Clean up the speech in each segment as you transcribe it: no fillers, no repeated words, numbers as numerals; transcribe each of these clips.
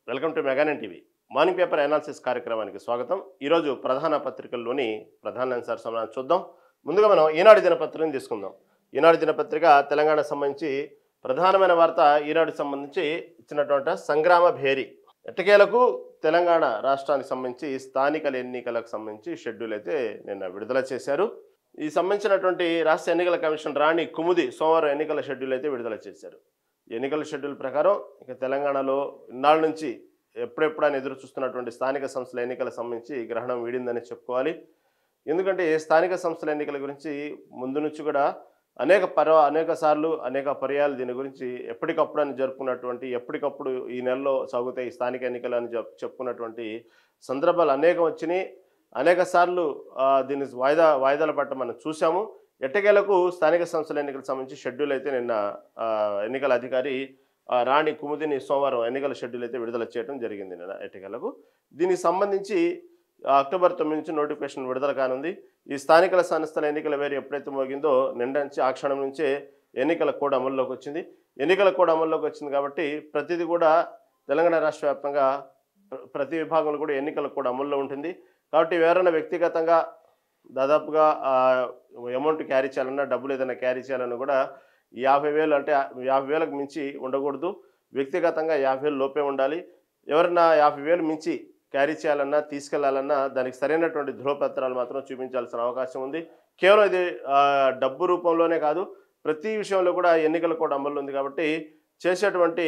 Welcome to Meganon TV. Morning paper analysis కార్యక్రమానికి స్వాగతం. ఈరోజు ప్రధాన పత్రికల్లోని ప్రధాన అంశాలను చూద్దాం. ముందుగా మనం ఈనాడు దినపత్రికను తీసుకుందాం. ఈనాడు దినపత్రిక తెలంగాణకు సంబంధించి ప్రధానమైన వార్త ఈనాడుకి సంబంధించి ఇచ్చినటువంటి సంగ్రామ భేరి. ఎట్టకేలకు తెలంగాణ రాష్ట్రానికి సంబంధించి స్థానిక ఎన్నికలకు సంబంధించి షెడ్యూల్ అయితే నిన్న విడుదల చేశారు. ఈ సంబంధించినటువంటి రాష్ట్ర ఎన్నికల కమిషన్ రాణి కుముది సోమవారం ఎన్నికల షెడ్యూల్ అయితే విడుదల చేశారు. ఎన్నికల షెడ్యూల్ ప్రకారం ఇక తెలంగాణలో ఇన్నాళ్ళ నుంచి ఎప్పుడెప్పుడని ఎదురు చూస్తున్నటువంటి స్థానిక సంస్థల ఎన్నికలకు సంబంధించి గ్రహణం వీడిందని చెప్పుకోవాలి. ఎందుకంటే స్థానిక సంస్థల ఎన్నికల గురించి ముందు నుంచి కూడా అనేక సార్లు అనేక పర్యాలు దీని గురించి ఎప్పటికప్పుడు అని జరుపుకున్నటువంటి ఎప్పటికప్పుడు ఈ నెలలో సాగుతాయి స్థానిక ఎన్నికలు అని చెప్పుకున్నటువంటి సందర్భాలు అనేకం వచ్చినాయి. అనేక సార్లు దీన్ని వాయిదాల పట్ల మనం చూసాము. ఎట్టకేలకు స్థానిక సంస్థల ఎన్నికలకు సంబంధించి షెడ్యూల్ అయితే నిన్న ఎన్నికల అధికారి రాణి కుముదిని సోమవారం ఎన్నికల షెడ్యూల్ అయితే విడుదల చేయడం జరిగింది. నిన్న ఎట్టకేలకు దీనికి సంబంధించి అక్టోబర్ 9 నుంచి నోటిఫికేషన్ విడుదల కానుంది. ఈ స్థానిక సంస్థల ఎన్నికల వేరు ఎప్పుడైతే మోగిందో నిండించి ఆ క్షణం నుంచే ఎన్నికల కోడ్ అమల్లోకి వచ్చింది. ఎన్నికల కోడ్ అమల్లోకి వచ్చింది కాబట్టి ప్రతిదీ కూడా తెలంగాణ రాష్ట్ర వ్యాప్తంగా ప్రతి విభాగంలో కూడా ఎన్నికల కోడ్ అమల్లో ఉంటుంది. కాబట్టి ఎవరైనా వ్యక్తిగతంగా దాదాపుగా అమౌంట్ క్యారీ చేయాలన్నా డబ్బులు ఏదైనా క్యారీ చేయాలన్నా కూడా 50,000 అంటే 50,000కు మించి ఉండకూడదు. వ్యక్తిగతంగా 50,000 లోపే ఉండాలి. ఎవరైనా 50,000 మించి క్యారీ చేయాలన్నా తీసుకెళ్లాలన్నా దానికి సరైనటువంటి ధృవపత్రాలు మాత్రం చూపించాల్సిన అవకాశం ఉంది. కేవలం ఇది డబ్బు రూపంలోనే కాదు, ప్రతి విషయంలో కూడా ఎన్నికల కోడ్ అమల్లో ఉంది. కాబట్టి చేసేటువంటి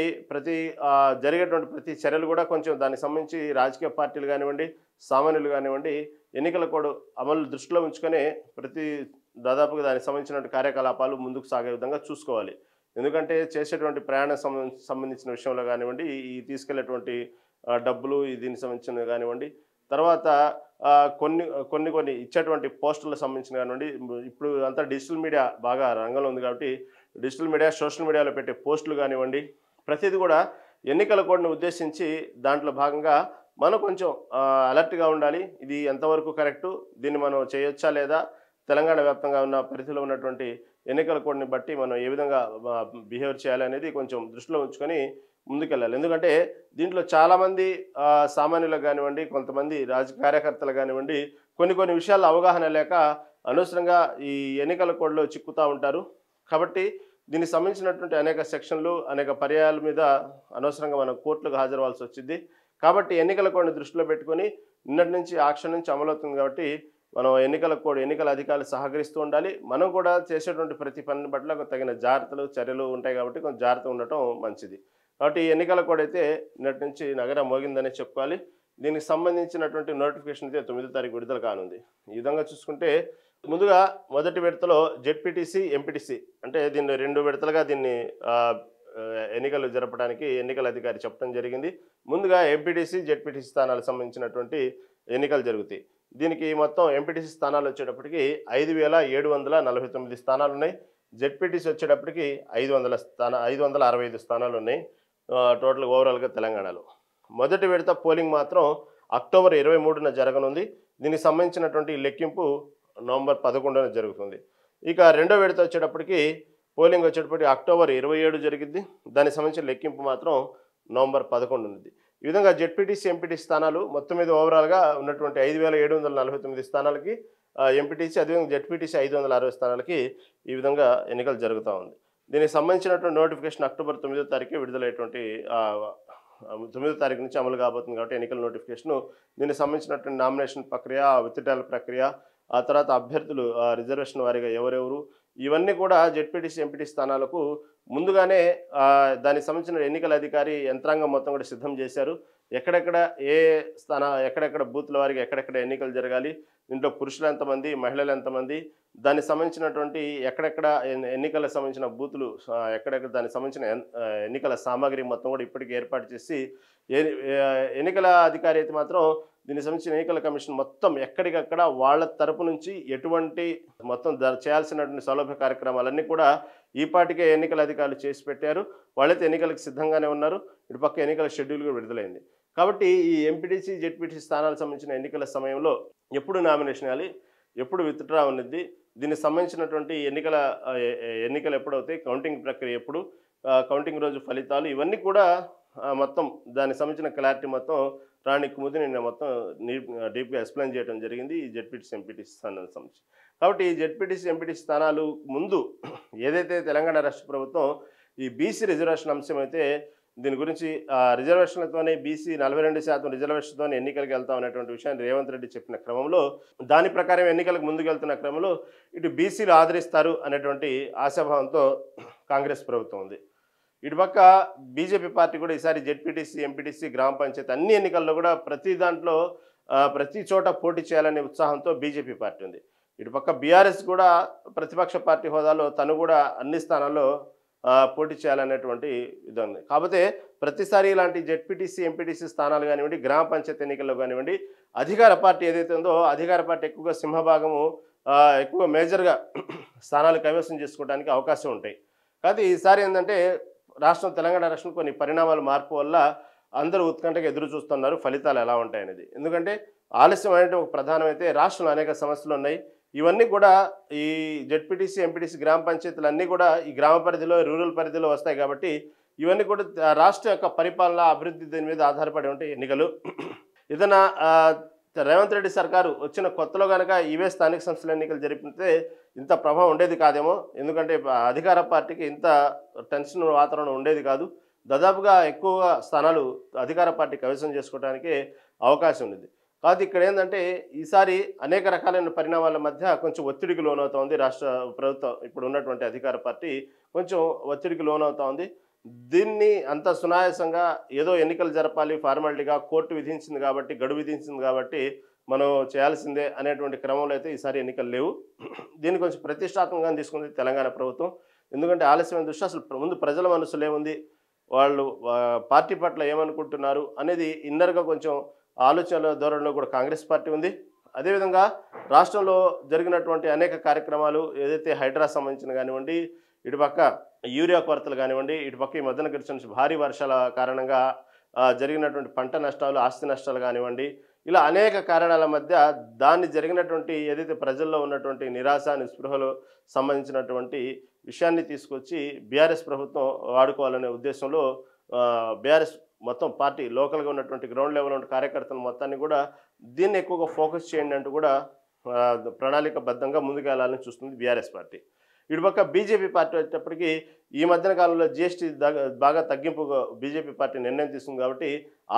జరిగేటువంటి ప్రతి చర్యలు కూడా కొంచెం దానికి సంబంధించి రాజకీయ పార్టీలు కానివ్వండి, సామాన్యులు కానివ్వండి, ఎన్నికల కోడ్ అమలు దృష్టిలో ఉంచుకొని దాదాపుగా దానికి సంబంధించినటువంటి కార్యకలాపాలు ముందుకు సాగే విధంగా చూసుకోవాలి. ఎందుకంటే చేసేటువంటి ప్రయాణం సంబంధించిన విషయంలో కానివ్వండి, ఈ తీసుకెళ్లేటువంటి డబ్బులు దీనికి సంబంధించిన కానివ్వండి, తర్వాత కొన్ని ఇచ్చేటువంటి పోస్టులకు సంబంధించిన కానివ్వండి, ఇప్పుడు అంతా డిజిటల్ మీడియా బాగా రంగంలో ఉంది కాబట్టి డిజిటల్ మీడియా సోషల్ మీడియాలో పెట్టే పోస్టులు కానివ్వండి, ప్రతిదీ కూడా ఎన్నికల కోడ్ని ఉద్దేశించి దాంట్లో భాగంగా మనం కొంచెం అలర్ట్గా ఉండాలి. ఇది ఎంతవరకు కరెక్టు, దీన్ని మనం చేయొచ్చా లేదా, తెలంగాణ వ్యాప్తంగా ఉన్న పరిధిలో ఉన్నటువంటి ఎన్నికల కోడ్ని బట్టి మనం ఏ విధంగా బిహేవ్ చేయాలి అనేది కొంచెం దృష్టిలో ఉంచుకొని ముందుకెళ్ళాలి. ఎందుకంటే దీంట్లో చాలామంది సామాన్యులకు కానివ్వండి, కొంతమంది రాజకీయ కార్యకర్తలు కానివ్వండి, కొన్ని విషయాల్లో అవగాహన లేక అనవసరంగా ఈ ఎన్నికల కోడ్లో చిక్కుతూ ఉంటారు. కాబట్టి దీనికి సంబంధించినటువంటి అనేక సెక్షన్లు అనేక పర్యాయాల మీద అనవసరంగా మనం కోర్టులకు హాజరవ్వాల్సి వచ్చింది. కాబట్టి ఎన్నికల కోడ్ని దృష్టిలో పెట్టుకొని నిన్నటి నుంచి ఆక్షన్ నుంచి అమలవుతుంది. కాబట్టి మనం ఎన్నికల అధికారులు సహకరిస్తూ ఉండాలి. మనం కూడా చేసేటువంటి ప్రతి పని పట్ల తగిన చర్యలు ఉంటాయి. కాబట్టి కొంచెం జాగ్రత్త ఉండటం మంచిది. కాబట్టి ఈ ఎన్నికల కోడ్ అయితే నిన్నటి నుంచి నగరం మోగిందనే చెప్పుకోవాలి. దీనికి సంబంధించినటువంటి నోటిఫికేషన్ అయితే 9వ తారీఖు విడుదల కానుంది. ఈ విధంగా చూసుకుంటే ముందుగా మొదటి విడతలో జెడ్పీటీసీ, ఎంపీటీసీ అంటే దీన్ని 2 విడతలుగా ఎన్నికలు జరపడానికి ఎన్నికల అధికారి చెప్పడం జరిగింది. ముందుగా ఎంపీటీసీ, జెడ్పీటీసీ స్థానాలకు సంబంధించినటువంటి ఎన్నికలు జరుగుతాయి. దీనికి మొత్తం ఎంపీటీసీ స్థానాలు వచ్చేటప్పటికి 5,749 స్థానాలు ఉన్నాయి. జెడ్పీటీసీ వచ్చేటప్పటికి 565 స్థానాలు ఉన్నాయి టోటల్ ఓవరాల్గా తెలంగాణలో. మొదటి విడత పోలింగ్ మాత్రం అక్టోబర్ 23న జరగనుంది. దీనికి సంబంధించినటువంటి లెక్కింపు నవంబర్ 11న జరుగుతుంది. ఇక రెండో విడత వచ్చేటప్పటికి పోలింగ్ వచ్చేటప్పటికి అక్టోబర్ 27 జరిగింది. దానికి సంబంధించిన లెక్కింపు మాత్రం నవంబర్ 11 ఉంది. ఈ విధంగా జెడ్పీటీసీ, ఎంపీటీసీ స్థానాలు మొత్తం మీద ఓవరాల్గా ఉన్నటువంటి 5,749 స్థానాలకి ఎంపీటీసీ, అదేవిధంగా జెడ్పీటీసీ 560 స్థానాలకి ఈ విధంగా ఎన్నికలు జరుగుతూ ఉంది. దీనికి సంబంధించినటువంటి నోటిఫికేషన్ అక్టోబర్ 9వ తారీఖు విడుదలయ్యేటువంటి 9వ తారీఖు నుంచి అమలు కాబోతుంది. కాబట్టి ఎన్నికల నోటిఫికేషను దీనికి సంబంధించినటువంటి నామినేషన్ ప్రక్రియ, విత్డ్రాయల్ ప్రక్రియ, ఆ తర్వాత అభ్యర్థులు రిజర్వేషన్ వారీగా ఎవరెవరు, ఇవన్నీ కూడా జెడ్పీటీసీ, ఎంపీటీసీ స్థానాలకు ముందుగానే దానికి సంబంధించిన ఎన్నికల అధికారి యంత్రాంగం మొత్తం కూడా సిద్ధం చేశారు. ఎక్కడెక్కడ బూత్ల వారికి ఎక్కడెక్కడ ఎన్నికలు జరగాలి, దీంట్లో పురుషులు ఎంతమంది, మహిళలు ఎంతమంది, దానికి సంబంధించినటువంటి ఎక్కడెక్కడ ఎన్నికలకు సంబంధించిన బూతులు, ఎక్కడెక్కడ దానికి సంబంధించిన ఎన్నికల సామాగ్రి మొత్తం కూడా ఇప్పటికీ ఏర్పాటు చేసి ఎన్నికల అధికారి అయితే మాత్రం దీనికి సంబంధించిన ఎన్నికల కమిషన్ మొత్తం ఎక్కడికక్కడ వాళ్ళ తరపు నుంచి ఎటువంటి మొత్తం చేయాల్సినటువంటి సౌలభ్య కార్యక్రమాలన్నీ కూడా ఈపాటికే ఎన్నికల అధికారులు చేసి పెట్టారు. వాళ్ళైతే ఎన్నికలకు సిద్ధంగానే ఉన్నారు. ఇటుపక్క ఎన్నికల షెడ్యూల్ కూడా విడుదలైంది. కాబట్టి ఈ ఎంపీటీసీ, జెడ్పీటీసీ స్థానాలకు సంబంధించిన ఎన్నికల సమయంలో ఎప్పుడు నామినేషన్ వేయాలి, ఎప్పుడు విత్డ్రా ఉన్నది, దీనికి సంబంధించినటువంటి ఎన్నికలు ఎప్పుడవుతాయి, కౌంటింగ్ ప్రక్రియ ఎప్పుడు, కౌంటింగ్ రోజు ఫలితాలు, ఇవన్నీ కూడా మొత్తం దానికి సంబంధించిన క్లారిటీ మొత్తం రాణి కుముది నిన్న మొత్తం డీప్గా ఎక్స్ప్లెయిన్ చేయడం జరిగింది ఈ జెడ్పీటీసీ ఎంపీటీసీ స్థానాలకు సంబంధించి. కాబట్టి ఈ జెడ్పీటీసీ ఎంపీటీసీ స్థానాలు ముందు ఏదైతే తెలంగాణ రాష్ట్ర ప్రభుత్వం ఈ బీసీ రిజర్వేషన్ అంశం అయితే దీని గురించి రిజర్వేషన్లతోనే బీసీ 42% రిజర్వేషన్తో ఎన్నికలకు వెళ్తాం అనేటువంటి విషయాన్ని రేవంత్ రెడ్డి చెప్పిన క్రమంలో దాని ప్రకారం ఎన్నికలకు ముందుకు వెళ్తున్న క్రమంలో ఇటు బీసీలు ఆదరిస్తారు అనేటువంటి ఆశాభావంతో కాంగ్రెస్ ప్రభుత్వం ఉంది. ఇటుపక్క బీజేపీ పార్టీ కూడా ఈసారి జెడ్పీటీసీ ఎంపీటీసీ గ్రామ పంచాయతీ అన్ని ఎన్నికల్లో కూడా ప్రతి దాంట్లో ప్రతి చోట పోటీ చేయాలనే ఉత్సాహంతో బీజేపీ పార్టీ ఉంది. ఇటుపక్క బీఆర్ఎస్ కూడా ప్రతిపక్ష పార్టీ హోదాలో తను కూడా అన్ని స్థానాల్లో పోటీ చేయాలనేటువంటి ఇది ఉంది. కాకపోతే ప్రతిసారి ఇలాంటి జెడ్పీటీసీ ఎంపీటీసీ స్థానాలు కానివ్వండి, గ్రామ పంచాయతీ ఎన్నికల్లో కానివ్వండి, అధికార పార్టీ ఏదైతే ఉందో అధికార పార్టీ ఎక్కువగా సింహభాగము ఎక్కువ మేజర్గా స్థానాలు కైవసం చేసుకోవడానికి అవకాశం ఉంటాయి. కాదు ఈసారి ఏంటంటే తెలంగాణ రాష్ట్రం కొన్ని పరిణామాలు మార్పు వల్ల అందరూ ఉత్కంఠగా ఎదురు చూస్తున్నారు ఫలితాలు ఎలా ఉంటాయనేది. ఎందుకంటే ఆలస్యం అనేది ఒక ప్రధానమైతే రాష్ట్రంలో అనేక సమస్యలు ఉన్నాయి. ఇవన్నీ కూడా ఈ జెడ్పీటీసీ ఎంపీటీసీ గ్రామ పంచాయతీలు అన్నీ కూడా ఈ గ్రామ పరిధిలో రూరల్ పరిధిలో వస్తాయి. కాబట్టి ఇవన్నీ కూడా రాష్ట్ర యొక్క పరిపాలన అభివృద్ధి దీని మీద ఆధారపడి ఉంటాయి ఎన్నికలు. ఏదైనా రేవంత్ రెడ్డి సర్కారు వచ్చిన కొత్తలో కనుక ఇవే స్థానిక సంస్థల ఎన్నికలు జరిపితే ఇంత ప్రభావం ఉండేది కాదేమో. ఎందుకంటే అధికార పార్టీకి ఇంత టెన్షన్ వాతావరణం ఉండేది కాదు. దాదాపుగా ఎక్కువగా స్థానాలు అధికార పార్టీ కైవసం చేసుకోవడానికి అవకాశం ఉంది. కాదు ఇక్కడ ఏంటంటే ఈసారి అనేక రకాలైన పరిణామాల మధ్య కొంచెం ఒత్తిడికి లోనవుతోంది రాష్ట్ర ప్రభుత్వం. ఇప్పుడు ఉన్నటువంటి అధికార పార్టీ కొంచెం ఒత్తిడికి లోనవుతా ఉంది. దీన్ని అంత సునాయాసంగా ఏదో ఎన్నికలు జరపాలి ఫార్మాలిటీగా కోర్టు విధించింది కాబట్టి గడువు విధించింది కాబట్టి మనం చేయాల్సిందే అనేటువంటి క్రమంలో అయితే ఈసారి ఎన్నికలు లేవు. దీన్ని కొంచెం ప్రతిష్టాత్మకంగా తీసుకుంది తెలంగాణ ప్రభుత్వం. ఎందుకంటే ఆలస్యమైన దృష్టి అసలు ముందు ప్రజల మనసులో ఏముంది, వాళ్ళు పార్టీ పట్ల ఏమనుకుంటున్నారు అనేది ఇన్నర్గా కొంచెం ఆలోచనల ధోరణిలో కూడా కాంగ్రెస్ పార్టీ ఉంది. అదేవిధంగా రాష్ట్రంలో జరిగినటువంటి అనేక కార్యక్రమాలు ఏదైతే హైడ్రా సంబంధించిన కానివ్వండి, ఇటుపక్క యూరియా కొరతలు కానివ్వండి, ఇటుపక్క ఈ మధ్యన గడిచిన భారీ వర్షాల కారణంగా జరిగినటువంటి పంట నష్టాలు, ఆస్తి నష్టాలు కానివ్వండి, ఇలా అనేక కారణాల మధ్య దాన్ని జరిగినటువంటి ఏదైతే ప్రజల్లో ఉన్నటువంటి నిరాశ నిస్పృహలు సంబంధించినటువంటి విషయాన్ని తీసుకొచ్చి బీఆర్ఎస్ ప్రభుత్వం వాడుకోవాలనే ఉద్దేశంలో బీఆర్ఎస్ మొత్తం పార్టీ లోకల్గా ఉన్నటువంటి గ్రౌండ్ లెవెల్ ఉన్న కార్యకర్తలు మొత్తాన్ని కూడా దీన్ని ఎక్కువగా ఫోకస్ చేయండి అంటూ కూడా ప్రణాళికబద్ధంగా ముందుకు వెళ్ళాలని చూస్తుంది బీఆర్ఎస్ పార్టీ. ఇటుపక్క బీజేపీ పార్టీ వచ్చేటప్పటికి ఈ మధ్యన కాలంలో జీఎస్టీ బాగా తగ్గింపుగా బీజేపీ పార్టీ నిర్ణయం తీసుకుంది. కాబట్టి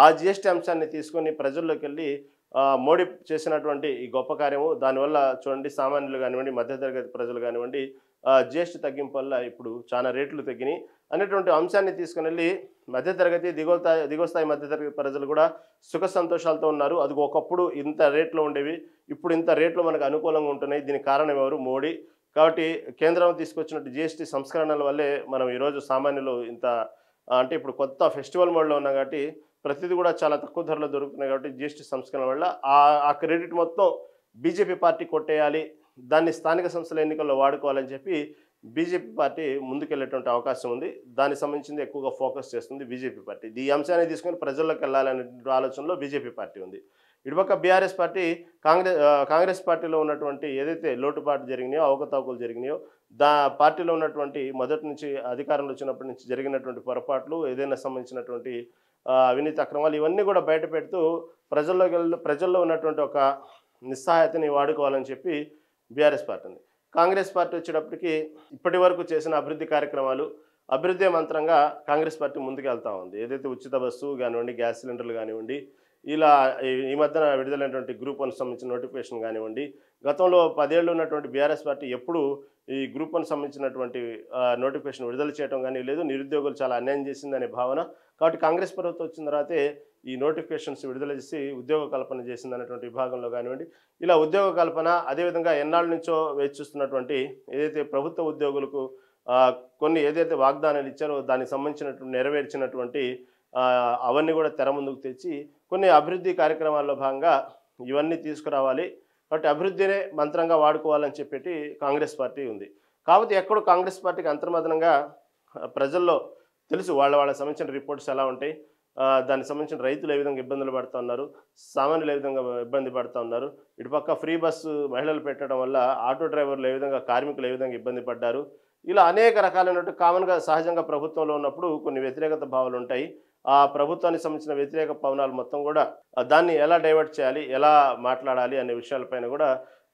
ఆ జీఎస్టీ అంశాన్ని తీసుకొని ప్రజల్లోకి వెళ్ళి మోడీ చేసినటువంటి ఈ గొప్ప కార్యము దానివల్ల చూడండి సామాన్యులు కానివ్వండి, మధ్యతరగతి ప్రజలు కానివ్వండి జీఎస్టీ తగ్గింపు వల్ల ఇప్పుడు చాలా రేట్లు తగ్గినాయి అనేటువంటి అంశాన్ని తీసుకుని వెళ్ళి మధ్యతరగతి దిగువ స్థాయి మధ్యతరగతి ప్రజలు కూడా సుఖ సంతోషాలతో ఉన్నారు. అది ఒకప్పుడు ఇంత రేట్లు ఉండేవి, ఇప్పుడు ఇంత రేట్లు మనకు అనుకూలంగా ఉంటున్నాయి. దీనికి కారణం ఎవరు? మోడీ. కాబట్టి కేంద్రం తీసుకొచ్చినట్టు జీఎస్టీ సంస్కరణల వల్లే మనం ఈరోజు సామాన్యులు ఇంత అంటే ఇప్పుడు కొత్త ఫెస్టివల్ మోడ్లో ఉన్నాం కాబట్టి ప్రతిదీ కూడా చాలా తక్కువ ధరలో దొరుకుతున్నాయి. కాబట్టి జీఎస్టీ సంస్కరణ వల్ల ఆ క్రెడిట్ మొత్తం బీజేపీ పార్టీ కొట్టేయాలి, దాన్ని స్థానిక సంస్థల ఎన్నికల్లో వాడుకోవాలని చెప్పి బీజేపీ పార్టీ ముందుకెళ్ళేటువంటి అవకాశం ఉంది. దానికి సంబంధించింది ఎక్కువగా ఫోకస్ చేస్తుంది బీజేపీ పార్టీ. ఈ అంశాన్ని తీసుకొని ప్రజల్లోకి వెళ్ళాలనే ఆలోచనలో బీజేపీ పార్టీ ఉంది. ఇటుపక్క బీఆర్ఎస్ పార్టీ కాంగ్రెస్ పార్టీలో ఉన్నటువంటి ఏదైతే లోటుపాటు జరిగినాయో, అవకతవకలు జరిగినాయో, పార్టీలో ఉన్నటువంటి మొదటి నుంచి అధికారంలో వచ్చినప్పటి నుంచి జరిగినటువంటి పొరపాట్లు, ఏదైనా సంబంధించినటువంటి అవినీతి అక్రమాలు ఇవన్నీ కూడా బయట పెడుతూ ప్రజల్లో ఉన్నటువంటి ఒక నిస్సహాయతని వాడుకోవాలని చెప్పి బీఆర్ఎస్ పార్టీ ఉంది. కాంగ్రెస్ పార్టీ వచ్చేటప్పటికి ఇప్పటి వరకు చేసిన అభివృద్ధి కార్యక్రమాలు అభివృద్ధి మంత్రంగా కాంగ్రెస్ పార్టీ ముందుకు వెళ్తూ ఉంది. ఏదైతే ఉచిత బస్సు కానివ్వండి, గ్యాస్ సిలిండర్లు కానివ్వండి, ఇలా ఈ మధ్యన విడుదలైనటువంటి గ్రూప్ 1 సంబంధించిన నోటిఫికేషన్ కానివ్వండి, గతంలో 10 ఏళ్ళు ఉన్నటువంటి బీఆర్ఎస్ పార్టీ ఎప్పుడు ఈ గ్రూప్ 1 సంబంధించినటువంటి నోటిఫికేషన్ విడుదల చేయడం కానీ లేదు. నిరుద్యోగులు చాలా అన్యాయం చేసిందనే భావన. కాబట్టి కాంగ్రెస్ ప్రభుత్వం వచ్చిన తర్వాతే ఈ నోటిఫికేషన్స్ విడుదల చేసి ఉద్యోగ కల్పన చేసిందనేటువంటి విభాగంలో కానివ్వండి, ఇలా ఉద్యోగ కల్పన అదేవిధంగా ఎన్నాళ్ళ నుంచో వేచి చూస్తున్నటువంటి ఏదైతే ప్రభుత్వ ఉద్యోగులకు కొన్ని ఏదైతే వాగ్దానాలు ఇచ్చారో దానికి సంబంధించినటువంటి నెరవేర్చినటువంటి అవన్నీ కూడా తెర ముందుకు తెచ్చి కొన్ని అభివృద్ధి కార్యక్రమాల్లో భాగంగా ఇవన్నీ తీసుకురావాలి. కాబట్టి అభివృద్ధినే మంత్రంగా వాడుకోవాలని చెప్పి కాంగ్రెస్ పార్టీ ఉంది. కాబట్టి ఎక్కడో కాంగ్రెస్ పార్టీకి అంతర్మదనంగా ప్రజల్లో తెలుసు వాళ్ళకి సంబంధించిన రిపోర్ట్స్ ఎలా ఉంటాయి, దానికి సంబంధించిన రైతులు ఏ విధంగా ఇబ్బందులు పడుతూ ఉన్నారు, సామాన్యులు ఏ విధంగా ఇబ్బంది పడుతూ ఉన్నారు, ఇటుపక్క ఫ్రీ బస్సు మహిళలు పెట్టడం వల్ల ఆటో డ్రైవర్లు ఏ విధంగా, కార్మికులు ఏ విధంగా ఇబ్బంది పడ్డారు, ఇలా అనేక రకాలైనటువంటి కామన్గా సహజంగా ప్రభుత్వంలో ఉన్నప్పుడు కొన్ని వ్యతిరేకత భావాలు ఉంటాయి. ఆ ప్రభుత్వానికి సంబంధించిన వ్యతిరేక పవనాలు మొత్తం కూడా దాన్ని ఎలా డైవర్ట్ చేయాలి, ఎలా మాట్లాడాలి అనే విషయాలపైన కూడా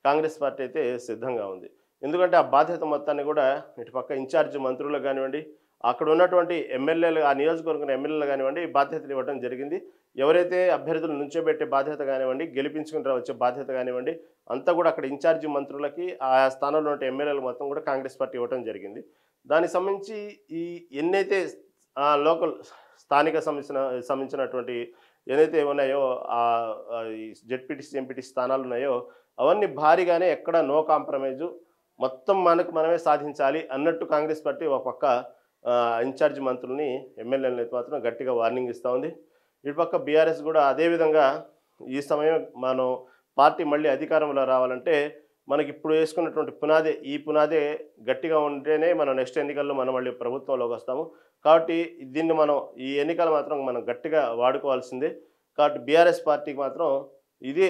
కాంగ్రెస్ పార్టీ అయితే సిద్ధంగా ఉంది. ఎందుకంటే ఆ బాధ్యత మొత్తాన్ని కూడా ఇటుపక్క ఇన్ఛార్జ్ మంత్రులు కానివ్వండి, అక్కడ ఉన్నటువంటి ఎమ్మెల్యేలు, ఆ నియోజకవర్గం ఎమ్మెల్యేలు కానివ్వండి, బాధ్యతలు ఇవ్వడం జరిగింది. ఎవరైతే అభ్యర్థులు నుంచోబెట్టే బాధ్యత కానివ్వండి, గెలిపించుకుని వచ్చే బాధ్యత కానివ్వండి, అంతా కూడా అక్కడ ఇన్ఛార్జి మంత్రులకి, ఆయా స్థానంలో ఉండే ఎమ్మెల్యేలు మొత్తం కూడా కాంగ్రెస్ పార్టీ ఇవ్వడం జరిగింది. దానికి సంబంధించి ఈ ఎన్నైతే లోకల్ స్థానిక సంబంధించినటువంటి ఏదైతే ఉన్నాయో ఈ జెడ్పీటీసీ, ఎంపీటీసీ స్థానాలు ఉన్నాయో అవన్నీ భారీగానే ఎక్కడ నో కాంప్రమైజు, మొత్తం మనమే సాధించాలి అన్నట్టు కాంగ్రెస్ పార్టీ ఒక పక్క ఇన్ఛార్జ్ మంత్రుల్ని, ఎమ్మెల్యేలని మాత్రం గట్టిగా వార్నింగ్ ఇస్తూ ఉంది. ఇటుపక్క బీఆర్ఎస్ కూడా అదేవిధంగా ఈ సమయం మనం పార్టీ మళ్ళీ అధికారంలో రావాలంటే మనకి ఇప్పుడు వేసుకున్నటువంటి ఈ పునాదే గట్టిగా ఉంటేనే మనం నెక్స్ట్ ఎన్నికల్లో మనం మళ్ళీ ప్రభుత్వంలోకి వస్తాము. కాబట్టి దీన్ని ఈ ఎన్నికలు మాత్రం మనం గట్టిగా వాడుకోవాల్సిందే. కాబట్టి బీఆర్ఎస్ పార్టీకి మాత్రం ఇదే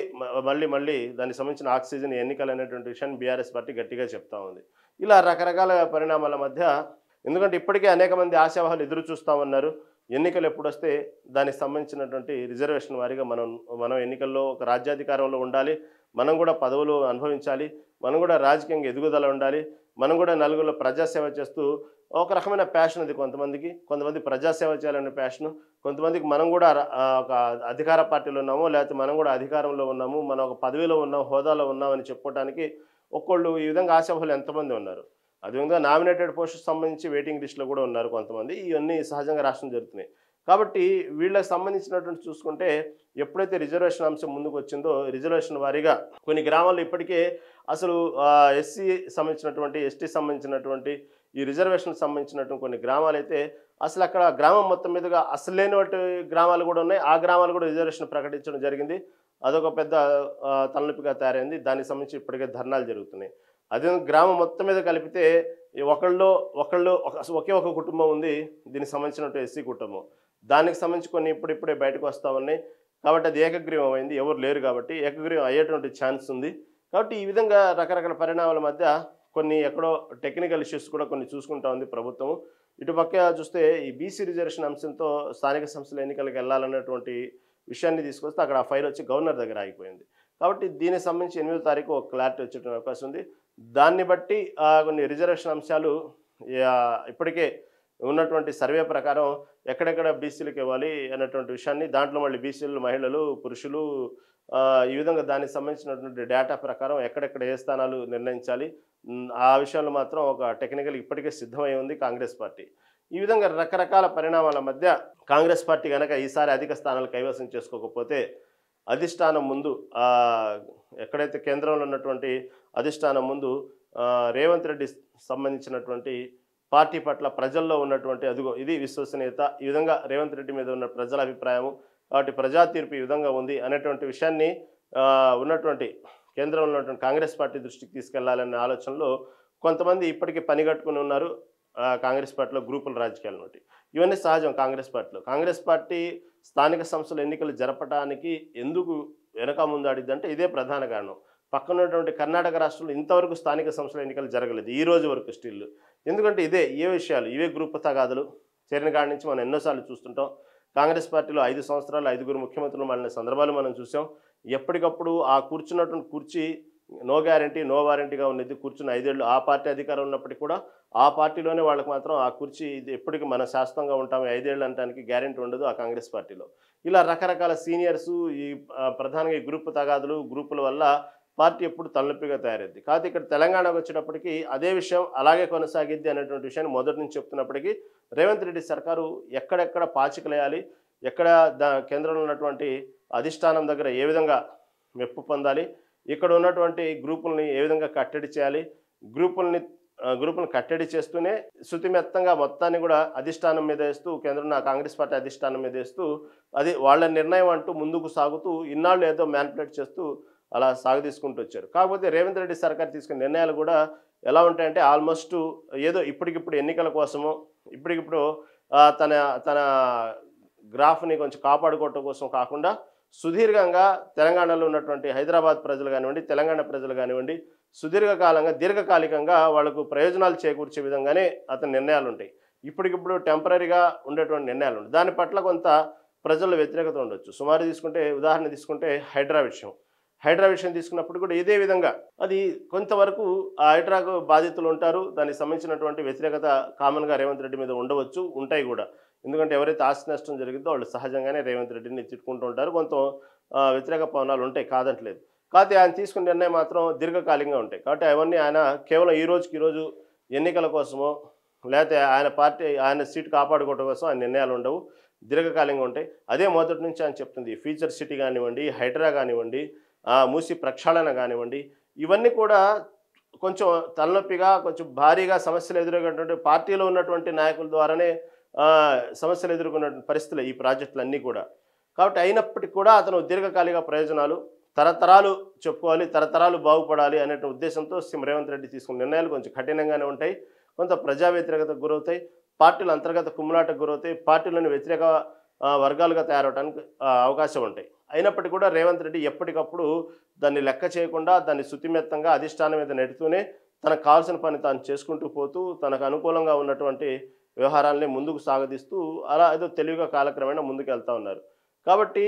మళ్ళీ దానికి సంబంధించిన ఆక్సిజన్ ఎన్నికలు అనేటువంటి విషయాన్ని బీఆర్ఎస్ పార్టీ గట్టిగా చెప్తా ఉంది. ఇలా రకరకాల పరిణామాల మధ్య, ఎందుకంటే ఇప్పటికే అనేక మంది ఆశావాహులు ఎదురు చూస్తామన్నారు. ఎన్నికలు ఎప్పుడొస్తే దానికి సంబంధించినటువంటి రిజర్వేషన్ వారీగా మనం ఎన్నికల్లో ఒక రాజ్యాధికారంలో ఉండాలి, మనం కూడా పదవులు అనుభవించాలి, మనం కూడా రాజకీయంగా ఎదుగుదల ఉండాలి, మనం కూడా నలుగురిలో ప్రజాసేవ చేస్తూ ఒక రకమైన ప్యాషన్ అది కొంతమంది ప్రజాసేవ చేయాలనే ప్యాషను, కొంతమందికి మనం కూడా ఒక అధికార పార్టీలో ఉన్నాము, లేకపోతే మనం కూడా అధికారంలో ఉన్నాము, మనం ఒక పదవిలో ఉన్నాం, హోదాలో ఉన్నామని చెప్పుకోవడానికి ఒక్కొళ్ళు ఈ విధంగా ఆశావాహులు ఎంతమంది ఉన్నారు. అదేవిధంగా నామినేటెడ్ పోస్టుకు సంబంధించి వెయిటింగ్ లిస్టులో కూడా ఉన్నారు కొంతమంది. ఇవన్నీ సహజంగా రాష్ట్రం జరుగుతున్నాయి. కాబట్టి వీళ్ళకి సంబంధించినటువంటి చూసుకుంటే ఎప్పుడైతే రిజర్వేషన్ అంశం ముందుకు వచ్చిందో, రిజర్వేషన్ వారీగా కొన్ని గ్రామాల్లో ఇప్పటికే అసలు ఎస్సీ సంబంధించినటువంటి, ఎస్టీ సంబంధించినటువంటి, ఈ రిజర్వేషన్కి సంబంధించినటువంటి కొన్ని గ్రామాలైతే అసలు అక్కడ గ్రామం మొత్తం మీదుగా అసలు లేనివంటి గ్రామాలు కూడా ఉన్నాయి. ఆ గ్రామాలు కూడా రిజర్వేషన్ ప్రకటించడం జరిగింది. అదొక పెద్ద తలనొప్పిగా తయారైంది. దానికి సంబంధించి ఇప్పటికే ధర్నాలు జరుగుతున్నాయి. అదే గ్రామం మొత్తం మీద కలిపితే ఒకే ఒక కుటుంబం ఉంది, దీనికి సంబంధించినటువంటి ఎస్సీ కుటుంబం. దానికి సంబంధించి కొన్ని ఇప్పుడిప్పుడే బయటకు వస్తూ ఉన్నాయి. కాబట్టి అది ఏకగ్రీవం అయింది, ఎవరు లేరు కాబట్టి ఏకగ్రీవం అయ్యేటువంటి ఛాన్స్ ఉంది. కాబట్టి ఈ విధంగా రకరకాల పరిణామాల మధ్య కొన్ని ఎక్కడో టెక్నికల్ ఇష్యూస్ కూడా కొన్ని చూసుకుంటా ఉంది ప్రభుత్వం. ఇటుపక్క చూస్తే ఈ బీసీ రిజర్వేషన్ అంశంతో స్థానిక సంస్థల ఎన్నికలకు వెళ్ళాలన్నటువంటి విషయాన్ని తీసుకొస్తే అక్కడ ఆ ఫైల్ వచ్చి గవర్నర్ దగ్గర ఆగిపోయింది. కాబట్టి దీనికి సంబంధించి 8వ తారీఖు ఒక క్లారిటీ వచ్చేటువంటి అవకాశం ఉంది. దాన్ని బట్టి కొన్ని రిజర్వేషన్ అంశాలు ఇప్పటికే ఉన్నటువంటి సర్వే ప్రకారం ఎక్కడెక్కడ బీసీలకు ఇవ్వాలి అన్నటువంటి విషయాన్ని, దాంట్లో మళ్ళీ బీసీలు, మహిళలు, పురుషులు, ఈ విధంగా దానికి సంబంధించినటువంటి డేటా ప్రకారం ఎక్కడెక్కడ ఏ స్థానాలు నిర్ణయించాలి, ఆ విషయంలో మాత్రం ఒక టెక్నికల్ ఇప్పటికే సిద్ధమై ఉంది కాంగ్రెస్ పార్టీ. ఈ విధంగా రకరకాల పరిణామాల మధ్య కాంగ్రెస్ పార్టీ కనుక ఈసారి అధిక స్థానాలు కైవసం చేసుకోకపోతే అధిష్టానం ముందు, ఎక్కడైతే కేంద్రంలో ఉన్నటువంటి అధిష్టానం ముందు రేవంత్ రెడ్డి సంబంధించినటువంటి పార్టీ పట్ల ప్రజల్లో ఉన్నటువంటి ఇది విశ్వసనీయత, ఈ విధంగా రేవంత్ రెడ్డి మీద ఉన్న ప్రజల అభిప్రాయము, కాబట్టి ప్రజా తీర్పు ఈ విధంగా ఉంది అనేటువంటి విషయాన్ని ఉన్నటువంటి కేంద్రంలో ఉన్నటువంటి కాంగ్రెస్ పార్టీ దృష్టికి తీసుకెళ్లాలనే ఆలోచనలో కొంతమంది ఇప్పటికీ పనిగట్టుకుని ఉన్నారు. కాంగ్రెస్ పార్టీలో గ్రూపుల రాజకీయాలు ఉంటాయి, ఇవన్నీ సహజం కాంగ్రెస్ పార్టీలో. కాంగ్రెస్ పార్టీ స్థానిక సంస్థల ఎన్నికలు జరపడానికి ఎందుకు వెనక ముందాడిద్దంటే ఇదే ప్రధాన కారణం. పక్కన ఉన్నటువంటి కర్ణాటక రాష్ట్రంలో ఇంతవరకు స్థానిక సంస్థల ఎన్నికలు జరగలేదు ఈ రోజు వరకు స్టిల్. ఎందుకంటే ఇవే విషయాలు, ఇవే గ్రూప్ తగాదులు చేరిన కాడి నుంచి మనం ఎన్నోసార్లు చూస్తుంటాం. కాంగ్రెస్ పార్టీలో 5 సంవత్సరాలు 5గురు ముఖ్యమంత్రులు మారిన సందర్భాలు మనం చూసాం. ఎప్పటికప్పుడు ఆ కూర్చున్నటువంటి కుర్చీ నో గ్యారంటీ, నో వారంటీగా ఉన్నది. కూర్చున్న 5 ఏళ్ళు ఆ పార్టీ అధికారం ఉన్నప్పటికీ కూడా ఆ పార్టీలోనే వాళ్ళకి మాత్రం ఆ కుర్చీ ఇది ఎప్పటికీ మన శాశ్వతంగా ఉంటాము 5 ఏళ్ళు అనడానికి గ్యారంటీ ఉండదు ఆ కాంగ్రెస్ పార్టీలో. ఇలా రకరకాల సీనియర్సు, ఈ ప్రధానంగా ఈ గ్రూప్ తగాదులు, గ్రూపుల వల్ల పార్టీ ఎప్పుడు తలనొప్పిగా తయారైంది. కాకపోతే ఇక్కడ తెలంగాణకు వచ్చేటప్పటికి అదే విషయం అలాగే కొనసాగిద్ది అనేటువంటి విషయాన్ని మొదటి నుంచి చెప్తున్నప్పటికీ రేవంత్ రెడ్డి సర్కారు ఎక్కడెక్కడ పాచికలేయాలి, ఎక్కడ కేంద్రంలో ఉన్నటువంటి అధిష్టానం దగ్గర ఏ విధంగా మెప్పు పొందాలి, ఇక్కడ ఉన్నటువంటి గ్రూపుల్ని ఏ విధంగా కట్టడి చేయాలి, గ్రూపులను కట్టడి చేస్తూనే శృతిమెత్తంగా మొత్తాన్ని కూడా అధిష్టానం మీద వేస్తూ, కేంద్రంలో కాంగ్రెస్ పార్టీ అధిష్టానం మీద వేస్తూ, అది వాళ్ళ నిర్ణయం అంటూ ముందుకు సాగుతూ ఇన్నాళ్ళు ఏదో మ్యానిపులేట్ చేస్తూ అలా సాగదీసుకుంటూ వచ్చారు. కాకపోతే రేవంత్ రెడ్డి సర్కార్ తీసుకున్న నిర్ణయాలు కూడా ఎలా ఉంటాయంటే ఆల్మోస్ట్ ఏదో ఇప్పటికిప్పుడు ఎన్నికల కోసము, ఇప్పటికిప్పుడు తన గ్రాఫ్ని కొంచెం కాపాడుకోవటం కోసం కాకుండా సుదీర్ఘంగా తెలంగాణలో ఉన్నటువంటి హైదరాబాద్ ప్రజలు కానివ్వండి, తెలంగాణ ప్రజలు కానివ్వండి, దీర్ఘకాలికంగా వాళ్లకు ప్రయోజనాలు చేకూర్చే విధంగానే అతని నిర్ణయాలు ఉంటాయి. ఇప్పటికిప్పుడు టెంపరరీగా ఉండేటువంటి నిర్ణయాలు ఉంటాయి. దాని పట్ల కొంత ప్రజల్లో వ్యతిరేకత ఉండొచ్చు. సుమారు తీసుకుంటే ఉదాహరణ తీసుకుంటే హైడ్రా విషయం. హైడ్రా విషయం తీసుకున్నప్పుడు కూడా ఇదే విధంగా అది కొంతవరకు ఆ హైడ్రాకు బాధితులు ఉంటారు. దానికి సంబంధించినటువంటి వ్యతిరేకత కామన్‌గా రేవంత్ రెడ్డి మీద ఉండవచ్చు, ఉంటాయి గూడా. ఎందుకంటే ఎవరైతే ఆస్తి నష్టం జరిగిద్దో వాళ్ళు సహజంగానే రేవంత్ రెడ్డిని తిట్టుకుంటూ ఉంటారు. కొంత వ్యతిరేక పవనాలు ఉంటాయి, కాదనట్లేదు. కాకపోతే ఆయన తీసుకున్న నిర్ణయం మాత్రం దీర్ఘకాలికంగా ఉంటాయి. కాబట్టి అవన్నీ ఆయన కేవలం ఈ రోజుకి ఈరోజు ఎన్నికల కోసమో, లేతే ఆయన పార్టీ ఆయన సీటు కాపాడుకోవడం కోసం ఆయన నిర్ణయాలు ఉండవు. దీర్ఘకాలికంగా ఉంటాయి. అదే మొదటి నుంచి ఆయన చెప్తుంది. ఫ్యూచర్ సిటీ కానివ్వండి, హైడ్రా కానివ్వండి, మూసి ప్రక్షాళన కానివ్వండి, ఇవన్నీ కూడా కొంచెం తలనొప్పిగా, కొంచెం భారీగా సమస్యలు ఎదురయ్యేటువంటి పార్టీలో ఉన్నటువంటి నాయకుల ద్వారానే సమస్యలు ఎదుర్కొన్నటువంటి పరిస్థితులు ఈ ప్రాజెక్టులన్నీ కూడా. కాబట్టి అయినప్పటికీ కూడా అతను దీర్ఘకాలిక ప్రయోజనాలు, తరతరాలు చెప్పుకోవాలి, తరతరాలు బాగుపడాలి అనే ఉద్దేశంతో రేవంత్ రెడ్డి తీసుకున్న నిర్ణయాలు కొంచెం కఠినంగానే ఉంటాయి. కొంత ప్రజా వ్యతిరేకతకు గురవుతాయి, పార్టీల అంతర్గత కుమ్ములాటకు గురవుతాయి, పార్టీలోని వ్యతిరేక వర్గాలుగా తయారవడానికి అవకాశం ఉంటాయి. అయినప్పటికీ కూడా రేవంత్ రెడ్డి ఎప్పటికప్పుడు దాన్ని లెక్క చేయకుండా, దాన్ని శుతిమెత్తంగా అధిష్టానం మీద నెడుతూనే తనకు కావాల్సిన పని తాను చేసుకుంటూ పోతూ, తనకు అనుకూలంగా ఉన్నటువంటి వ్యవహారాలని ముందుకు సాగదీస్తూ అలా ఏదో తెలివిగా కాలక్రమేణా ముందుకు వెళ్తూ ఉన్నారు. కాబట్టి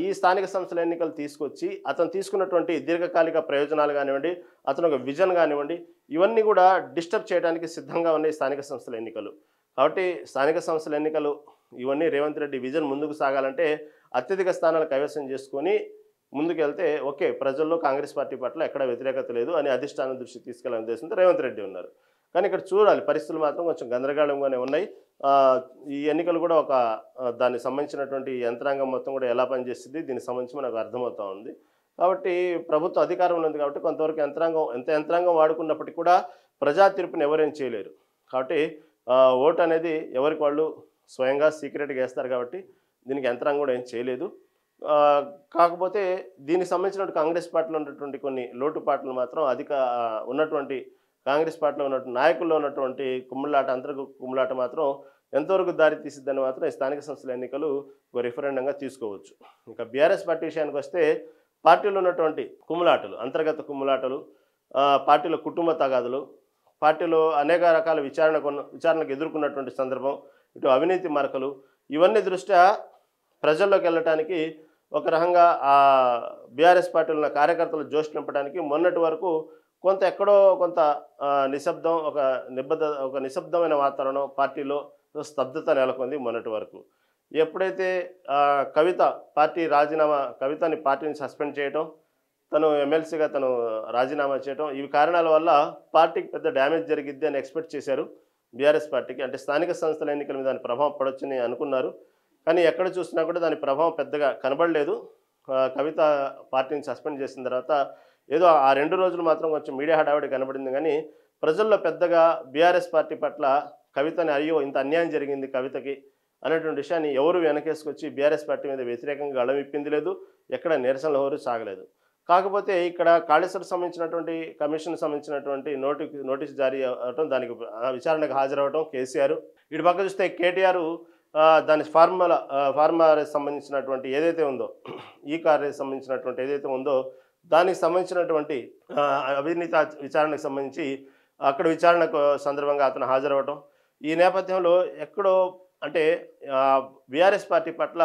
ఈ స్థానిక సంస్థల ఎన్నికలు తీసుకొచ్చి అతను తీసుకున్నటువంటి దీర్ఘకాలిక ప్రయోజనాలు కానివ్వండి, అతను ఒక విజన్ కానివ్వండి, ఇవన్నీ కూడా డిస్టర్బ్ చేయడానికి సిద్ధంగా ఉన్నాయి స్థానిక సంస్థల ఎన్నికలు. కాబట్టి స్థానిక సంస్థల ఎన్నికలు ఇవన్నీ రేవంత్ రెడ్డి విజన్ ముందుకు సాగాలంటే అత్యధిక స్థానాలు కైవసం చేసుకొని ముందుకెళ్తే ఓకే, ప్రజల్లో కాంగ్రెస్ పార్టీ పట్ల ఎక్కడ వ్యతిరేకత లేదు అని అధిష్టానం దృష్టికి తీసుకెళ్లాలనే ఉద్దేశంతో రేవంత్ రెడ్డి ఉన్నారు. కానీ ఇక్కడ చూడాలి, పరిస్థితులు మాత్రం కొంచెం గందరగోళంగానే ఉన్నాయి. ఈ ఎన్నికలు కూడా ఒక దానికి సంబంధించినటువంటి యంత్రాంగం మొత్తం కూడా ఎలా పనిచేస్తుంది, దీనికి సంబంధించి మనకు అర్థమవుతూ ఉంది. కాబట్టి ప్రభుత్వం అధికారంలో ఉంది కాబట్టి కొంతవరకు యంత్రాంగం వాడుకున్నప్పటికీ కూడా ప్రజా తీర్పుని ఎవరేం చేయలేరు. కాబట్టి ఓటు అనేది ఎవరికి వాళ్ళు స్వయంగా సీక్రెట్గా వేస్తారు కాబట్టి దీనికి యంత్రాంగం కూడా ఏం చేయలేదు. కాకపోతే దీనికి సంబంధించినటువంటి కాంగ్రెస్ పార్టీలో ఉన్నటువంటి కొన్ని లోటుపాట్లు మాత్రం ఉన్నటువంటి కాంగ్రెస్ పార్టీలో ఉన్నటువంటి నాయకుల్లో ఉన్నటువంటి కుమ్ములాట మాత్రం ఎంతవరకు దారి తీసిద్దని మాత్రం ఈ స్థానిక సంస్థల ఎన్నికలు ఒక రిఫరెండంగా తీసుకోవచ్చు. ఇంకా బీఆర్ఎస్ పార్టీ విషయానికి వస్తే పార్టీలో ఉన్నటువంటి కుమ్ములాటలు, అంతర్గత కుమ్ములాటలు, పార్టీలో కుటుంబ తగాదులు, పార్టీలో అనేక రకాల విచారణకు ఎదుర్కొన్నటువంటి సందర్భం, ఇటు అవినీతి మరకలు, ఇవన్నీ దృష్ట్యా ప్రజల్లోకి వెళ్ళటానికి ఒక రకంగా బీఆర్ఎస్ పార్టీలో ఉన్న కార్యకర్తలు జోష్ నింపడానికి మొన్నటి వరకు ఎక్కడో కొంత నిశ్శబ్దం, ఒక నిశ్శబ్దమైన వాతావరణం, పార్టీలో స్తబ్దత నెలకొంది మొన్నటి వరకు. ఎప్పుడైతే కవితని పార్టీని సస్పెండ్ చేయటం, తను ఎమ్మెల్సీగా రాజీనామా చేయటం, ఇవి కారణాల వల్ల పార్టీకి పెద్ద డ్యామేజ్ జరిగిద్ది అని ఎక్స్పెక్ట్ చేశారు బీఆర్ఎస్ పార్టీకి. అంటే స్థానిక సంస్థల ఎన్నికల మీద దాని ప్రభావం పడొచ్చని అనుకున్నారు. కానీ ఎక్కడ చూసినా కూడా దాని ప్రభావం పెద్దగా కనబడలేదు. కవిత పార్టీని సస్పెండ్ చేసిన తర్వాత ఏదో ఆ 2 రోజులు మాత్రం కొంచెం మీడియా హడావిడి కనబడింది. కానీ ప్రజల్లో పెద్దగా బీఆర్ఎస్ పార్టీ పట్ల కవితని అయ్యో ఇంత అన్యాయం జరిగింది కవితకి అనేటువంటి విషయాన్ని ఎవరు వెనకేసుకొచ్చి బీఆర్ఎస్ పార్టీ మీద వ్యతిరేకంగా గళమిప్పింది లేదు, ఎక్కడ నిరసనలు ఎవరు సాగలేదు. కాకపోతే ఇక్కడ కాళేశ్వరం సంబంధించినటువంటి కమిషన్ సంబంధించినటువంటి నోటీస్ జారీ అవటం, దానికి విచారణకు హాజరవటం కేసీఆర్, ఇటు పక్క చూస్తే కేటీఆర్ దాని ఫార్మర్ సంబంధించినటువంటి ఏదైతే ఉందో, ఈ కార్ సంబంధించినటువంటి ఏదైతే ఉందో దానికి సంబంధించినటువంటి అవినీతి విచారణకు సంబంధించి అక్కడ విచారణకు సందర్భంగా అతను హాజరవటం, ఈ నేపథ్యంలో ఎక్కడో అంటే బీఆర్ఎస్ పార్టీ పట్ల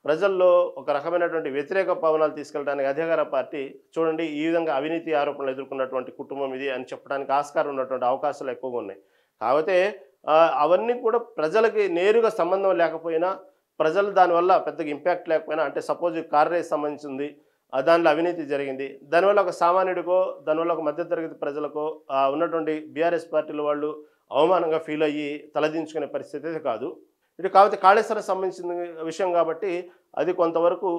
ప్రజల్లో ఒక రకమైనటువంటి వ్యతిరేక పవనాలు తీసుకెళ్ళడానికి అధికార పార్టీ చూడండి ఈ విధంగా అవినీతి ఆరోపణలు ఎదుర్కొన్నటువంటి కుటుంబం ఇది అని చెప్పడానికి ఆస్కారం ఉన్నటువంటి అవకాశాలు ఎక్కువగా ఉన్నాయి. కాకపోతే అవన్నీ కూడా ప్రజలకి నేరుగా సంబంధం లేకపోయినా, ప్రజలు దానివల్ల పెద్దగా ఇంపాక్ట్ లేకపోయినా, అంటే సపోజ్ కార్ రేస్ సంబంధించింది, దానిలో అవినీతి జరిగింది, దానివల్ల ఒక సామాన్యుడికో, దానివల్ల ఒక మధ్యతరగతి ప్రజలకో ఉన్నటువంటి బీఆర్ఎస్ పార్టీల వాళ్ళు అవమానంగా ఫీల్ అయ్యి తలదించుకునే పరిస్థితి అయితే కాదు. ఇటు కాకపోతే కాళేశ్వరం సంబంధించిన విషయం కాబట్టి అది కొంతవరకు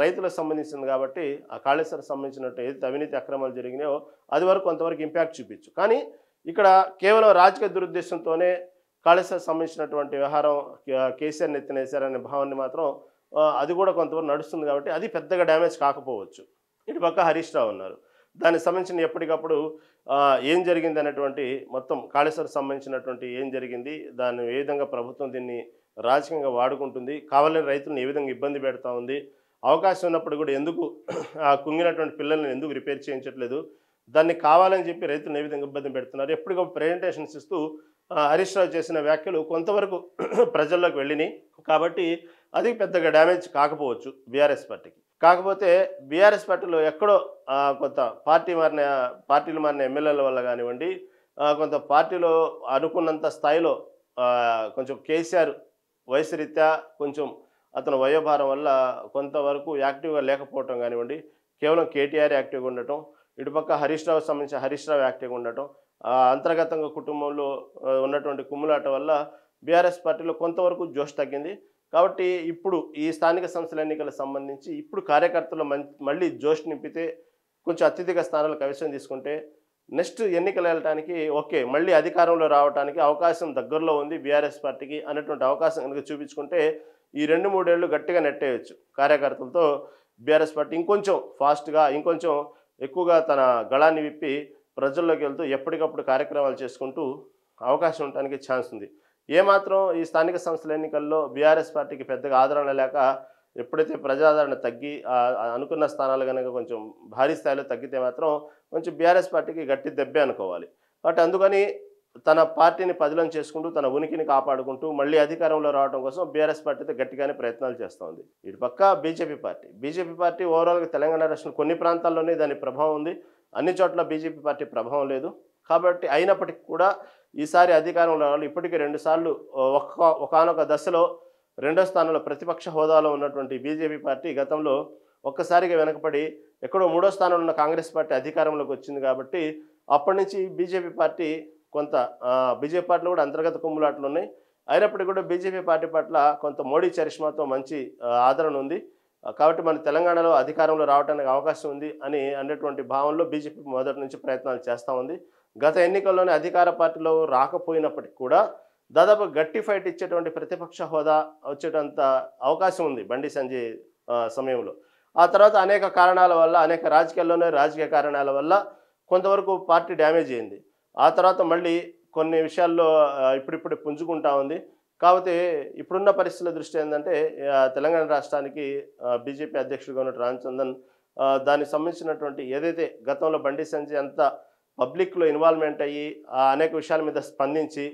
రైతులకు సంబంధించింది కాబట్టి ఆ కాళేశ్వరం సంబంధించినట్టు ఏదైతే అవినీతి అక్రమాలు జరిగినాయో అది వరకు కొంతవరకు ఇంపాక్ట్ చూపించు. కానీ ఇక్కడ కేవలం రాజకీయ దురుద్దేశంతోనే కాళేశ్వరం సంబంధించినటువంటి వ్యవహారం కేసీఆర్ని ఎత్తినేశారనే భావాన్ని మాత్రం అది కూడా కొంతవరకు నడుస్తుంది కాబట్టి అది పెద్దగా డ్యామేజ్ కాకపోవచ్చు. ఇటు పక్క హరీష్ రావు ఉన్నారు, దానికి సంబంధించిన ఎప్పటికప్పుడు ఏం జరిగింది అనేటువంటి మొత్తం కాళేశ్వరం సంబంధించినటువంటి ఏం జరిగింది, దాన్ని ఏ విధంగా ప్రభుత్వం దీన్ని రాజకీయంగా వాడుకుంటుంది, కావాలని రైతులను ఏ విధంగా ఇబ్బంది పెడతా ఉంది, అవకాశం ఉన్నప్పుడు కూడా ఎందుకు కుంగినటువంటి పిల్లల్ని ఎందుకు రిపేర్ చేయించట్లేదు, దాన్ని కావాలని చెప్పి రైతులను ఏ విధంగా ఇబ్బంది పెడుతున్నారు, ఎప్పటికప్పుడు ప్రెజెంటేషన్స్ ఇస్తూ హరీష్ రావు చేసిన వ్యాఖ్యలు కొంతవరకు ప్రజల్లోకి వెళ్ళినాయి. కాబట్టి అది పెద్దగా డ్యామేజ్ కాకపోవచ్చు బీఆర్ఎస్ పార్టీకి. కాకపోతే బీఆర్ఎస్ పార్టీలో ఎక్కడో కొంత పార్టీలు మారిన ఎమ్మెల్యేల వల్ల కానివ్వండి, కొంత పార్టీలో అనుకున్నంత స్థాయిలో కొంచెం కేసీఆర్ వయసు రీత్యా కొంచెం అతను వయోభారం వల్ల కొంతవరకు యాక్టివ్గా లేకపోవటం కానివ్వండి, కేవలం కేటీఆర్ యాక్టివ్గా ఉండటం, ఇటుపక్క హరీష్ రావు సంబంధించి హరీష్ రావు యాక్టివ్గా ఉండటం, అంతర్గతంగా కుటుంబంలో ఉన్నటువంటి కుమ్ములాట వల్ల బీఆర్ఎస్ పార్టీలో కొంతవరకు జోష్ తగ్గింది. కాబట్టి ఇప్పుడు ఈ స్థానిక సంస్థల ఎన్నికలకు సంబంధించి ఇప్పుడు కార్యకర్తలు మళ్ళీ జోష్ నింపితే కొంచెం అత్యధిక స్థానాలు కైవసం తీసుకుంటే నెక్స్ట్ ఎన్నికలు వెళ్ళటానికి ఓకే మళ్ళీ అధికారంలో రావడానికి అవకాశం దగ్గరలో ఉంది బీఆర్ఎస్ పార్టీకి అన్నటువంటి అవకాశం కనుక చూపించుకుంటే ఈ 2-3 ఏళ్ళు గట్టిగా నెట్టేయచ్చు కార్యకర్తలతో. బీఆర్ఎస్ పార్టీ ఇంకొంచెం ఫాస్ట్గా ఇంకొంచెం ఎక్కువగా తన గళాన్ని విప్పి ప్రజల్లోకి వెళ్తూ ఎప్పటికప్పుడు కార్యక్రమాలు చేసుకుంటూ అవకాశం ఉండడానికి ఛాన్స్ ఉంది. ఏమాత్రం ఈ స్థానిక సంస్థల ఎన్నికల్లో బీఆర్ఎస్ పార్టీకి పెద్దగా ఆదరణ లేక ఎప్పుడైతే ప్రజాదరణ తగ్గి అనుకున్న స్థానాలు కనుక కొంచెం భారీ స్థాయిలో తగ్గితే మాత్రం కొంచెం బీఆర్ఎస్ పార్టీకి గట్టి దెబ్బే అనుకోవాలి. కాబట్టి అందుకని తన పార్టీని పదిలం చేసుకుంటూ తన ఉనికిని కాపాడుకుంటూ మళ్ళీ అధికారంలో రావడం కోసం బీఆర్ఎస్ పార్టీ అయితే గట్టిగానే ప్రయత్నాలు చేస్తోంది. ఇటు పక్క బీజేపీ పార్టీ ఓవరాల్గా తెలంగాణ రాష్ట్రంలో కొన్ని ప్రాంతాల్లోనే దాని ప్రభావం ఉంది, అన్ని చోట్ల బీజేపీ పార్టీ ప్రభావం లేదు. కాబట్టి అయినప్పటికీ కూడా ఈసారి అధికారంలో రావాలి. ఇప్పటికే 2 సార్లు ఒకానొక దశలో 2వ స్థానంలో ప్రతిపక్ష హోదాలో ఉన్నటువంటి బీజేపీ పార్టీ గతంలో ఒక్కసారిగా వెనకపడి ఎక్కడో 3వ స్థానంలో ఉన్న కాంగ్రెస్ పార్టీ అధికారంలోకి వచ్చింది. కాబట్టి అప్పటి నుంచి బీజేపీ పార్టీ బీజేపీ పార్టీలో కూడా అంతర్గత కుమ్ములాట్లు ఉన్నాయి. అయినప్పటికీ కూడా బీజేపీ పార్టీ పట్ల కొంత మోడీ చరిష్మాతో మంచి ఆదరణ ఉంది. కాబట్టి మన తెలంగాణలో అధికారంలో రావడానికి అవకాశం ఉంది అని అనేటువంటి భావనలో బీజేపీ మొదటి నుంచి ప్రయత్నాలు చేస్తూ ఉంది. గత ఎన్నికల్లోనే అధికార పార్టీలో రాకపోయినప్పటికీ కూడా దాదాపు గట్టి ఫైట్ ఇచ్చేటువంటి ప్రతిపక్ష హోదా వచ్చేటంత అవకాశం ఉంది బండి సంజయ్ సమయంలో. ఆ తర్వాత అనేక కారణాల వల్ల రాజకీయ కారణాల వల్ల కొంతవరకు పార్టీ డ్యామేజ్ అయింది. ఆ తర్వాత మళ్ళీ కొన్ని విషయాల్లో ఇప్పుడిప్పుడు పుంజుకుంటా ఉంది. కాకపోతే ఇప్పుడున్న పరిస్థితుల దృష్టి ఏంటంటే తెలంగాణ రాష్ట్రానికి బీజేపీ అధ్యక్షుడిగా ఉన్న రామచంద్రన్ దానికి సంబంధించినటువంటి ఏదైతే గతంలో బండి సంజయ్ అంతా పబ్లిక్లో ఇన్వాల్వ్మెంట్ అయ్యి అనేక విషయాల మీద స్పందించి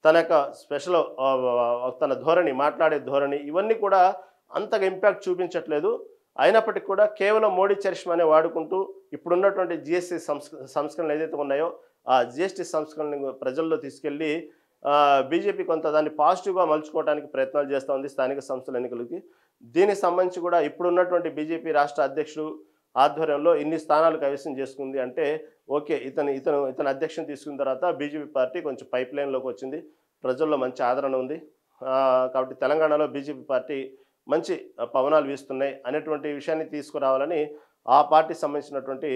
తన యొక్క తన మాట్లాడే ధోరణి ఇవన్నీ కూడా అంతగా ఇంపాక్ట్ చూపించట్లేదు. అయినప్పటికీ కూడా కేవలం మోడీ చరిష్మానే వాడుకుంటూ ఇప్పుడున్నటువంటి జిఎస్టీ సంస్కరణలు ఏదైతే ఉన్నాయో ఆ జిఎస్టీ సంస్కరణను ప్రజల్లో తీసుకెళ్ళి బీజేపీ కొంత దాన్ని పాజిటివ్గా మలుచుకోవడానికి ప్రయత్నాలు చేస్తూ ఉంది స్థానిక సంస్థల ఎన్నికలకి. దీనికి సంబంధించి కూడా ఇప్పుడున్నటువంటి బీజేపీ రాష్ట్ర అధ్యక్షుడు ఆధ్వర్యంలో ఇన్ని స్థానాలు కైవసం చేసుకుంది అంటే ఓకే ఇతను అధ్యక్షుని తీసుకున్న తర్వాత బీజేపీ పార్టీ కొంచెం పైప్ లైన్లోకి వచ్చింది, ప్రజల్లో మంచి ఆదరణ ఉంది. కాబట్టి తెలంగాణలో బీజేపీ పార్టీ మంచి పవనాలు వీస్తున్నాయి అనేటువంటి విషయాన్ని తీసుకురావాలని ఆ పార్టీ సంబంధించినటువంటి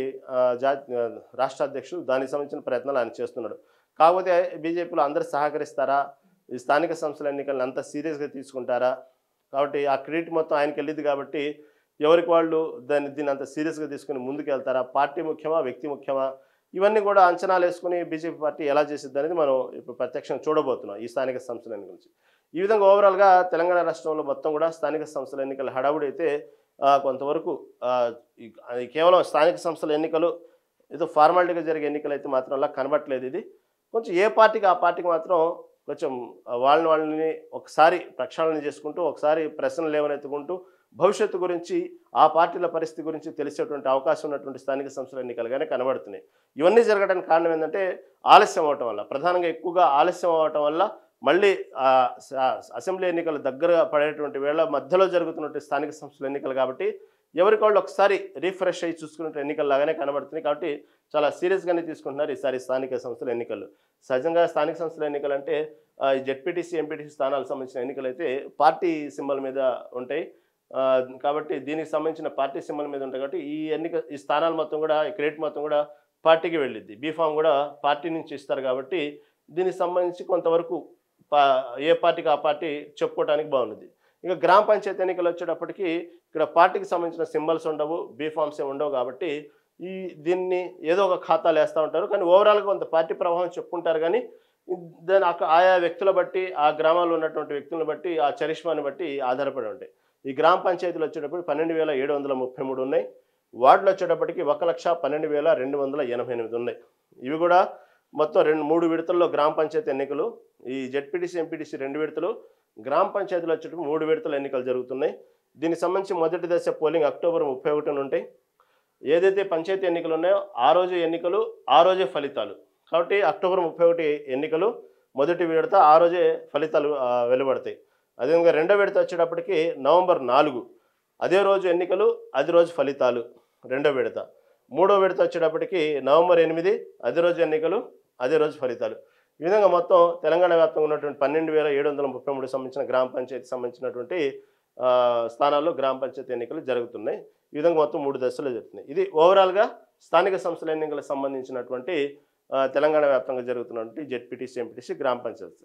రాష్ట్ర అధ్యక్షుడు దానికి సంబంధించిన ప్రయత్నాలు ఆయన చేస్తున్నాడు. కాకపోతే బీజేపీలో అందరూ సహకరిస్తారా, ఈ స్థానిక సంస్థల ఎన్నికలను అంత సీరియస్గా తీసుకుంటారా? కాబట్టి ఆ క్రెడిట్ మొత్తం ఆయనకి వెళ్ళింది కాబట్టి ఎవరికి వాళ్ళు దీన్ని అంత సీరియస్గా తీసుకుని ముందుకు వెళ్తారా, పార్టీ ముఖ్యమా వ్యక్తి ముఖ్యమా, ఇవన్నీ కూడా అంచనాలు వేసుకుని బీజేపీ పార్టీ ఎలా చేసిద్ది అనేది మనం ఇప్పుడు ప్రత్యక్షంగా చూడబోతున్నాం ఈ స్థానిక సంస్థల ఎన్నికల నుంచి. ఈ విధంగా ఓవరాల్గా తెలంగాణ రాష్ట్రంలో మొత్తం కూడా స్థానిక సంస్థల ఎన్నికల హడావుడి అయితే కొంతవరకు కేవలం స్థానిక సంస్థల ఎన్నికలు ఏదో ఫార్మాలిటీగా జరిగే ఎన్నికలు అయితే మాత్రం అలా కనబట్టలేదు. ఇది కొంచెం ఏ పార్టీకి ఆ పార్టీకి మాత్రం కొంచెం వాళ్ళని ఒకసారి ప్రక్షాళన చేసుకుంటూ ఒకసారి ప్రశ్నలు లేవనెత్తుకుంటూ భవిష్యత్తు గురించి ఆ పార్టీల పరిస్థితి గురించి తెలిసేటువంటి అవకాశం ఉన్నటువంటి స్థానిక సంస్థల ఎన్నికలుగానే కనబడుతున్నాయి. ఇవన్నీ జరగడానికి కారణం ఏంటంటే ఆలస్యం అవటం వల్ల, ప్రధానంగా ఎక్కువగా ఆలస్యం అవటం వల్ల మళ్ళీ అసెంబ్లీ ఎన్నికలు దగ్గర పడేటువంటి వేళ మధ్యలో జరుగుతున్నటువంటి స్థానిక సంస్థల ఎన్నికలు కాబట్టి ఎవరికి వాళ్ళు ఒకసారి రీఫ్రెష్ అయ్యి చూసుకునే ఎన్నికల్లాగానే కనబడుతున్నాయి. కాబట్టి చాలా సీరియస్గానే తీసుకుంటున్నారు ఈసారి స్థానిక సంస్థల ఎన్నికలు. సహజంగా స్థానిక సంస్థల ఎన్నికలు అంటే జెడ్పీటీసీ ఎంపీటీసీ స్థానాలకు సంబంధించిన ఎన్నికలు అయితే పార్టీ సింబల్ మీద ఉంటాయి. కాబట్టి దీనికి సంబంధించిన పార్టీ సింబల్ మీద ఉంటాయి కాబట్టి ఈ స్థానాలు మొత్తం కూడా ఈ క్రెడిట్ మొత్తం కూడా పార్టీకి వెళ్ళిద్ది. బీఫామ్ కూడా పార్టీ నుంచి ఇస్తారు కాబట్టి దీనికి సంబంధించి కొంతవరకు ఏ పార్టీకి ఆ పార్టీ చెప్పుకోవడానికి బాగుంది. ఇక గ్రామ పంచాయతీ ఎన్నికలు వచ్చేటప్పటికి ఇక్కడ పార్టీకి సంబంధించిన సింబల్స్ ఉండవు, బీఫామ్సే ఉండవు కాబట్టి దీన్ని ఏదో ఒక ఖాతాలు వేస్తూ ఉంటారు. కానీ ఓవరాల్గా కొంత పార్టీ ప్రభావం చెప్పుకుంటారు. కానీ దాని ఆయా వ్యక్తుల బట్టి ఆ గ్రామాల్లో ఉన్నటువంటి వ్యక్తులను బట్టి ఆ చరిష్మాని బట్టి ఆధారపడి ఉంటాయి. ఈ గ్రామ పంచాయతీలు వచ్చేటప్పుడు 12,733 ఉన్నాయి. వార్డులు వచ్చేటప్పటికి 1,12,288 ఉన్నాయి. ఇవి కూడా మొత్తం 3 విడతల్లో గ్రామ పంచాయతీ ఎన్నికలు, ఈ జెడ్పీటీసీ ఎంపీటీసీ 2 విడతలు, గ్రామ పంచాయతీలో వచ్చేటప్పుడు 3 విడతల ఎన్నికలు జరుగుతున్నాయి. దీనికి సంబంధించి మొదటి దశ పోలింగ్ అక్టోబర్ 31 ఉంటాయి. ఏదైతే పంచాయతీ ఎన్నికలు ఉన్నాయో ఆ రోజు ఎన్నికలు, ఆ రోజే ఫలితాలు. కాబట్టి అక్టోబర్ 31 ఎన్నికలు మొదటి విడత, ఆ రోజే ఫలితాలు వెలువడతాయి. అదేవిధంగా రెండో విడత వచ్చేటప్పటికి నవంబర్ 4 అదే రోజు ఎన్నికలు, అదే రోజు ఫలితాలు రెండో విడత. మూడో విడత వచ్చేటప్పటికి నవంబర్ 8 అదే రోజు ఎన్నికలు, అదే రోజు ఫలితాలు. ఈ విధంగా మొత్తం తెలంగాణ వ్యాప్తంగా ఉన్నటువంటి 12,733 సంబంధించిన గ్రామ పంచాయతీ సంబంధించినటువంటి స్థానాల్లో గ్రామ పంచాయతీ ఎన్నికలు జరుగుతున్నాయి. ఈ విధంగా మొత్తం 3 దశలు జరుగుతున్నాయి. ఇది ఓవరాల్గా స్థానిక సంస్థల ఎన్నికలకు సంబంధించినటువంటి తెలంగాణ వ్యాప్తంగా జరుగుతున్నటువంటి జెడ్పీటీసీ ఎంపీటీసీ గ్రామ పంచాయతీ.